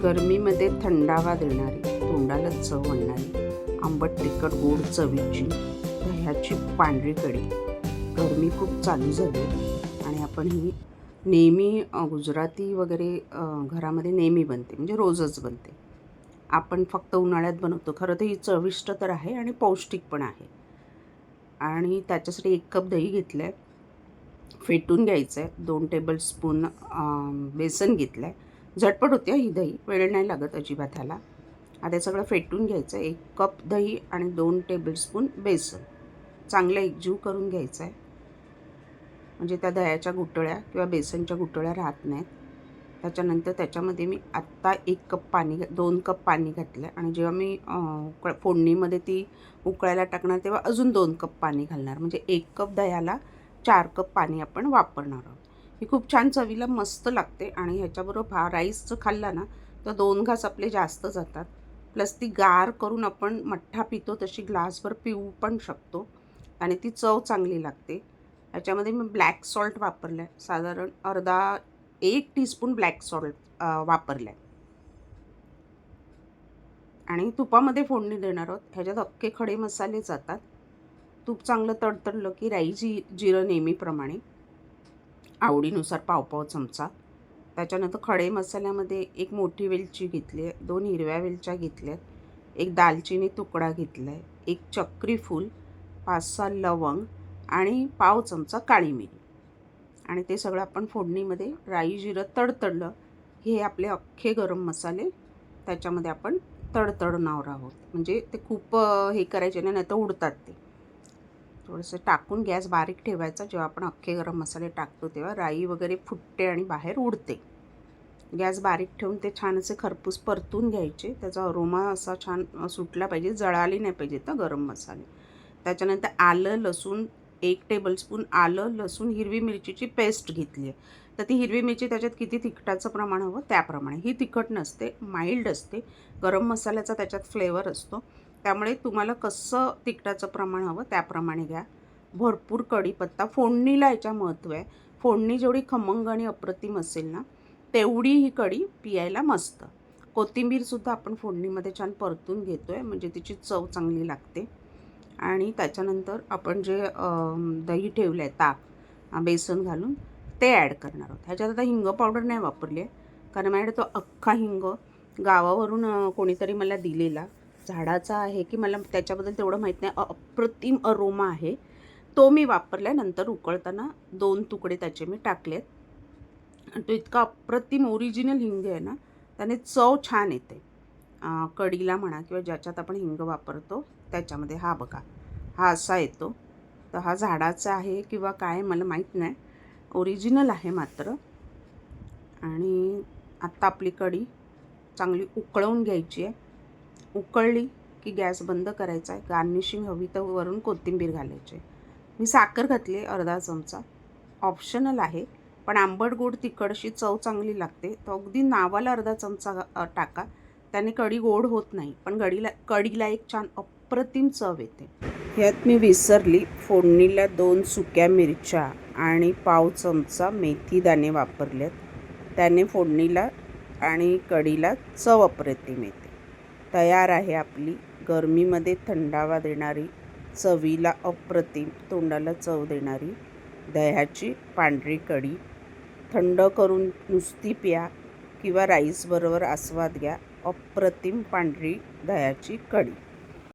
गरमीमध्ये थंडावा देणारी, तोंडाला चव आणणारी, आंबट तिखट गोड चवीची दह्याची पांढरी कढी. गरमी खूप चालू झाली आणि आपण ही नेहमी गुजराती वगैरे घरामध्ये नेहमी बनते, म्हणजे रोजच बनते. आपण फक्त उन्हाळ्यात बनवतो. खरं तर ही चविष्ट तर आहे आणि पौष्टिक पण आहे. आणि त्याच्यासाठी 1 कप दही घेतलं आहे, फेटून घ्यायचं आहे. 2 टेबलस्पून बेसन घेतलं आहे. झटपट होते ही दही, वेळ नाही लागत अजिबात ह्याला. आता सगळं फेटून घ्यायचं आहे. 1 कप दही आणि 2 टेबलस्पून बेसन चांगलं एकजीव करून घ्यायचं आहे, म्हणजे त्या दह्याच्या गुठळ्या किंवा बेसनच्या गुठळ्या राहत नाहीत. त्याच्यानंतर त्याच्यामध्ये मी आत्ता 2 कप पाणी घातलं आहे आणि जेव्हा मी फोडणीमध्ये ती उकळायला टाकणार तेव्हा अजून 2 कप पाणी घालणार, म्हणजे 1 कप दह्याला 4 कप पाणी आपण वापरणार आहोत. ही खूप छान चवीला मस्त लागते आणि ह्याच्याबरोबर राईसचं खाल्ला ना तर 2 घास आपले जास्त जातात. प्लस ती गार करून आपण मठ्ठा पितो तशी ग्लासभर पिऊ पण शकतो आणि ती चव चांगली लागते. ह्याच्यामध्ये मी ब्लॅक सॉल्ट वापरलं आहे, साधारण 1 टीस्पून ब्लॅक सॉल्ट वापरलं आहे आणि तुपामध्ये फोडणी देणार आहोत. ह्याच्यात अख्खे खडे मसाले जातात. तूप चांगलं तडतडलं की राई जिरं नेहमीप्रमाणे आवडीनुसार पाव चमचा. त्याच्यानंतर खडे मसाल्यामध्ये 1 मोठी वेलची घेतली आहे, 2 हिरव्या वेलच्या घेतल्यात, 1 दालचिनी तुकडा घेतला आहे, 1 चक्री फूल, 5-6 लवंग आणि पाव चमचा काळी मिरी. आणि ते सगळं आपण फोडणीमध्ये राई जिरं तडतडलं हे आपले अख्खे गरम मसाले त्याच्यामध्ये आपण तडतडणार आहोत. म्हणजे ते खूप हे करायचे नाही तर उडतात ते. थोडंसं टाकून गॅस बारीक ठेवायचा. जेव्हा आपण अख्खे गरम मसाले टाकतो तेव्हा राई वगैरे फुटते आणि बाहेर उडते. गॅस बारीक ठेवून ते छान असे खरपूस परतून घ्यायचे. त्याचा अरोमा असा छान सुटला पाहिजे, जळाली नाही पाहिजे तर गरम मसाले. त्याच्यानंतर आलं लसूण 1 टेबलस्पून आलं लसूण हिरवी मिरचीची पेस्ट घेतली आहे. तर ती हिरवी मिरची त्याच्यात किती तिखटाचं प्रमाण हवं त्याप्रमाणे. ही तिखट नसते, माइल्ड असते. गरम मसाल्याचा त्याच्यात फ्लेवर असतो, त्यामुळे तुम्हाला कसं तिखटाचं प्रमाण हवं त्याप्रमाणे घ्या. भरपूर कढीपत्ता फोडणीला याच्या महत्त्व आहे. फोडणी जेवढी खमंग आणि अप्रतिम असेल ना तेवढी ही कढी पियायला मस्त. कोथिंबीरसुद्धा आपण फोडणीमध्ये छान परतून घेतो आहे, म्हणजे तिची चव चांगली लागते. आणि त्याच्यानंतर आपण जे दही ठेवलं आहे ताक बेसन घालून ते ॲड करणार आहोत. ह्याच्यात आता हिंग पावडर नाही वापरली आहे, कारण माझ्याकडे तो अख्खा हिंग गावावरून कोणीतरी मला दिलेला झाडाचा आहे की मला त्याच्याबद्दल तेवढं माहीत नाही. अप्रतिम अरोमा आहे तो मी वापरला. नंतर उकळताना 2 तुकडे त्याचे मी टाकलेत आणि तो इतका अप्रतिम ओरिजिनल हिंग आहे ना, त्याने चव छान येते कढीला म्हणा किंवा ज्याच्यात आपण हिंग वापरतो त्याच्यामध्ये. हा बघा, हा असा येतो. तर हा झाडाचा आहे किंवा काय मला माहीत नाही, ओरिजिनल आहे मात्र. आणि आत्ता आपली कढी चांगली उकळवून घ्यायची आहे. उकळली की गॅस बंद करायचा आहे. गार्निशिंग हवी तर वरून कोथिंबीर घालायची आहे. मी साखर घातली आहे अर्धा चमचा, ऑप्शनल आहे, पण आंबट गोड तिखट अशी चव चांगली लागते. तर अगदी नावाला अर्धा चमचा टाका, त्याने कढी गोड होत नाही, पण कढीला एक छान अप्रतिम चव येते. ह्यात मी विसरली, फोडणीला 2 सुक्या मिरच्या आणि पाव चमचा मेथी दाणे वापरलेत. त्याने फोडणीला आणि कढीला चव अप्रतिम येते. तयार आहे आपली गरमीमध्ये थंडावा देणारी, चवीला अप्रतिम, तोंडाला चव देणारी दह्याची पांढरी कढी. थंड करून नुसती प्या किंवा राईसबरोबर आस्वाद घ्या. अप्रतिम पांढरी दह्याची कढी.